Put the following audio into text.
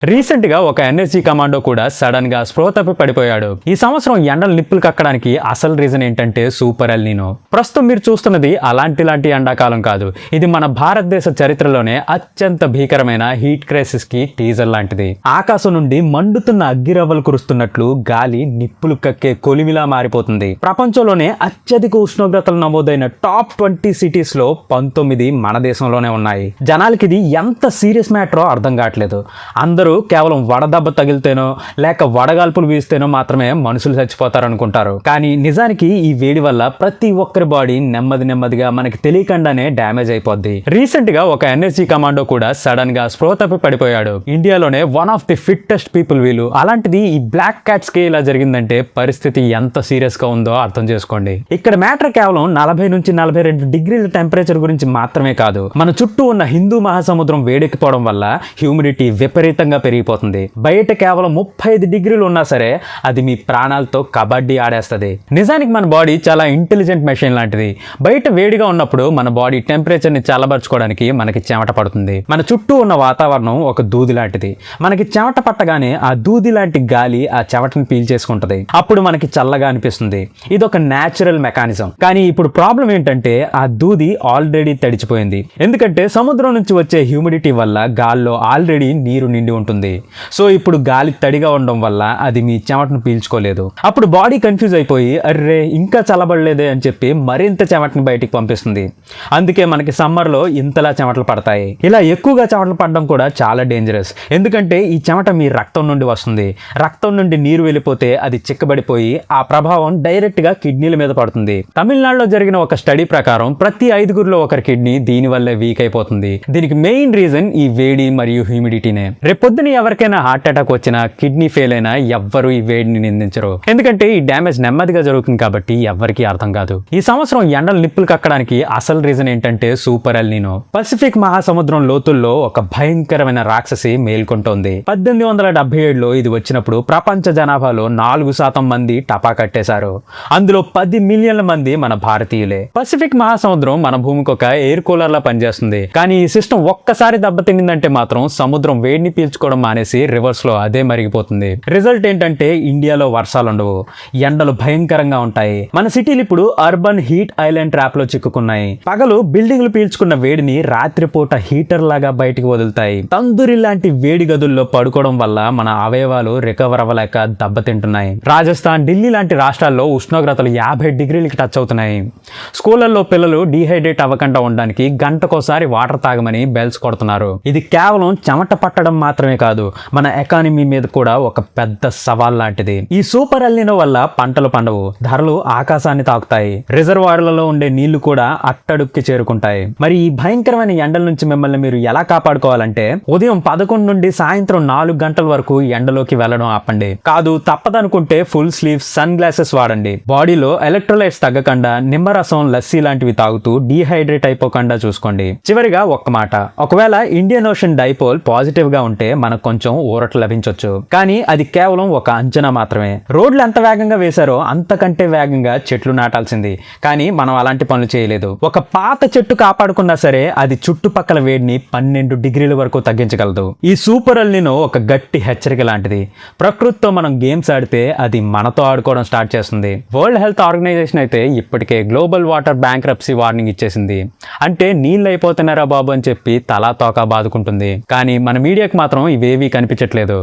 Recent గా ఒక NSG commando కూడా సడన్ గా స్పృహ తప్పి పడిపోయాడు. ఈ సంవత్సరం ఎండలు నిప్పులు కక్కడానికి అసలు రీజన్ ఏంటంటే సూపర్ ఎల్ నీనో. ప్రస్తుతం మీరు చూస్తున్నది అలాంటి ఎండాకాలం కాదు. ఇది మన భారతదేశ చరిత్రలోనే అత్యంత భీకరమైన హీట్ క్రైసిస్ కి టీజర్ లాంటిది. ఆకాశం నుండి మండుతున్న అగ్గిరవ్వలు కురుస్తున్నట్లు గాలి నిప్పులు కక్కే కొలిమిలా మారిపోతుంది. ప్రపంచంలోనే అత్యధిక ఉష్ణోగ్రతలు నమోదైన టాప్ 20 సిటీస్ లో 19 మన దేశంలోనే ఉన్నాయి. జనాలకి ఇది ఎంత సీరియస్ మ్యాటరో అర్థం కావట్లేదు. అందరూ కేవలం వడదెబ్బ తగిలితేనో లేక వడగాల్పులు వీస్తేనో మాత్రమే మనుషులు చచ్చిపోతారనుకుంటారు. కానీ నిజానికి ఈ వేడి వల్ల ప్రతి ఒక్కరి బాడీ నెమ్మదిగా మనకి తెలియకుండానే డ్యామేజ్ అయిపోద్ది. రీసెంట్ గా ఒక ఎన్ఎస్జీ కమాండో కూడా సడన్ గా స్పృహ తప్పి పడిపోయాడు. ఇండియాలోనే one of the fittest people వీళ్ళు. అలాంటిది ఈ బ్లాక్ క్యాట్స్ కి ఇలా జరిగిందంటే పరిస్థితి ఎంత సీరియస్ గా ఉందో అర్థం చేసుకోండి. ఇక్కడ మ్యాటర్ కేవలం 40 నుంచి 42 డిగ్రీల టెంపరేచర్ గురించి మాత్రమే కాదు. మన చుట్టూ ఉన్న హిందూ మహాసముద్రం వేడెక్కిపోవడం వల్ల హ్యూమిడిటీ విపరీతంగా పెరిగిపోతుంది. బయట కేవలం 35 డిగ్రీలు ఉన్నా సరే అది మీ ప్రాణాలతో కబడ్డీ ఆడేస్తుంది. నిజానికి మన బాడీ చాలా ఇంటెలిజెంట్ మెషిన్ లాంటిది. బయట వేడిగా ఉన్నప్పుడు మన బాడీ టెంపరేచర్ ని చల్లబరుచుకోవడానికి మనకి చెమట పడుతుంది. మన చుట్టూ ఉన్న వాతావరణం ఒక దూది లాంటిది. మనకి చెమట పట్టగానే ఆ దూది లాంటి గాలి ఆ చెమటని పీల్చేసుకుంటది. అప్పుడు మనకి చల్లగా అనిపిస్తుంది. ఇది ఒక న్యాచురల్ మెకానిజం. కానీ ఇప్పుడు ప్రాబ్లం ఏంటంటే ఆ దూది ఆల్రెడీ తడిచిపోయింది. ఎందుకంటే సముద్రం నుంచి వచ్చే హ్యూమిడిటీ వల్ల గాల్లో ఆల్రెడీ నీరు నిండి ఉంటుంది. సో ఇప్పుడు గాలి తడిగా ఉండడం వల్ల అది మీ చెమటను పీల్చుకోలేదు. అప్పుడు బాడీ కన్ఫ్యూజ్ అయిపోయి అర్రే ఇంకా చల్లబడలేదే అని చెప్పి మరింత చెమటను బయటికి పంపిస్తుంది. అందుకే మనకి సమ్మర్ లో ఇంతలా చెమటలు పడతాయి. ఇలా ఎక్కువగా చెమటలు పడడం కూడా చాలా డేంజరస్. ఎందుకంటే ఈ చెమట మీ రక్తం నుండి వస్తుంది. రక్తం నుండి నీరు వెళ్ళిపోతే అది చిక్కబడిపోయి ఆ ప్రభావం డైరెక్ట్ గా కిడ్నీల మీద పడుతుంది. తమిళనాడులో జరిగిన ఒక స్టడీ ప్రకారం ప్రతి 5గురిలో ఒకరి కిడ్నీ దీని వల్లే వీక్ అయిపోతుంది. దీనికి మెయిన్ రీజన్ ఈ వేడి మరియు హ్యూమిడిటీనే. రేపొద్దున ఎవరికైనా హార్ట్ అటాక్ వచ్చినా కిడ్నీ ఫెయిల్ అయినా ఎవ్వరు ఈ వేడిని నిందించరు. ఎందుకంటే ఈ డ్యామేజ్ నెమ్మదిగా జరుగుతుంది కాబట్టి ఎవ్వరికి అర్థం కాదు. ఈ సంవత్సరం ఎండలు నిప్పులు కక్కడానికి అసలు రీజన్ ఏంటంటే సూపర్ ఎల్ నీనో. పసిఫిక్ మహాసముద్రం లోతుల్లో ఒక భయంకరమైన రాక్షసి మేల్కొంటోంది. 1877లో ఇది వచ్చినప్పుడు ప్రపంచ జనాభాలో 4% మంది టపా కట్టేశారు. అందులో 10 మిలియన్ల మంది మన భారతీయులే. పసిఫిక్ మహాసముద్రం మన భూమికి ఒక ఎయిర్ కూలర్ లా పనిచేస్తుంది. కానీ ఈ సిస్టమ్ ఒక్కసారి దెబ్బతిందంటే మాత్రం సముద్రం వేడిని పీల్చుకోవడం మానేసి రివర్స్ లో అదే మరిగిపోతుంది. రిజల్ట్ ఏంటంటే ఇండియాలో వర్షాలు ఉండవు, ఎండలు భయంకరంగా ఉంటాయి. మన సిటీలు ఇప్పుడు అర్బన్ హీట్ ఐలాండ్ ట్రాప్ లో చిక్కుకున్నాయి. పగలు బిల్డింగ్లు పీల్చుకున్న వేడిని రాత్రిపూట హీటర్ లాగా బయటికి వదులుతాయి. తందూరి లాంటి వేడి గదుల్లో పడుకోవడం వల్ల మన అవయవాలు రికవర్ అవ్వలేక దెబ్బతింటున్నాయి. రాజస్థాన్, ఢిల్లీ లాంటి రాష్ట్రాల్లో ఉష్ణోగ్రతలు 50 డిగ్రీలకి టచ్ అవుతున్నాయి. స్కూళ్లలో పిల్లలు డీహైడ్రేట్ అవ్వకుండా ఉండడానికి గంటకోసారి వాటర్ తాగమని బెల్స్ కొడుతున్నారు. ఇది కేవలం చెమట పట్టడం మాత్రమే కాదు, మన ఎకానమీ మీద కూడా ఒక పెద్ద సవాల్ లాంటిది. ఈ సూపర్ ఎల్ నీనో వల్ల పంటలు పండవు, ధరలు ఆకాశాన్ని తాకుతాయి, రిజర్వాయర్లలో ఉండే నీళ్లు కూడా అట్టడుక్కి చేరుకుంటాయి. మరి ఈ భయంకరమైన ఎండల నుంచి మిమ్మల్ని మీరు ఎలా కాపాడుకోవాలంటే ఉదయం 11 నుండి సాయంత్రం 4 గంటల వరకు ఎండలోకి వెళ్ళడం ఆపండి. కాదు తప్పదనుకుంటే ఫుల్ స్లీవ్ సన్ గ్లాసెస్ వాడండి. బాడీలో ఎలక్ట్రోలైట్స్ తగ్గకుండా నిమ్మరసం, లస్సీ లాంటివి తాగుతూ డీహైడ్రేట్ అయిపోకుండా చూసుకోండి. చివరిగా ఒక్క మాట, ఒకవేళ ఇండియన్ ఓషన్ డైపోల్ పాజిటివ్ గా ఉంటే మనకు కొంచెం ఊరట లభించవచ్చు. కానీ అది కేవలం ఒక అంచనా మాత్రమే. రోడ్లు ఎంత వేగంగా వేశారో అంతకంటే వేగంగా చెట్లు నాటాల్సింది. కానీ మనం అలాంటి పనులు చేయలేదు. ఒక పాత చెట్టు కాపాడుకున్నా సరే అది చుట్టుపక్కల వేడిని 12 డిగ్రీల వరకు తగ్గించగలదు. ఈ సూపర్ ఎల్ నీనో ఒక గట్టి హెచ్చరిక లాంటిది. ప్రకృతితో మనం గేమ్స్ ఆడితే అది మనతో ఆడుకోవడం స్టార్ట్ చేస్తుంది. వరల్డ్ హెల్త్ ఆర్గనైజేషన్ అయితే ఇప్పటికే గ్లోబల్ వాటర్ బ్యాంక్రప్సీ వార్నింగ్ ఇచ్చేసింది. అంటే నీళ్ళు అయిపోతున్నారా బాబు అని చెప్పి తలా తోకా బాదుకుంటుంది. కానీ మన మీడియాకి మాత్రం ఇవేవీ కనిపించట్లేదు.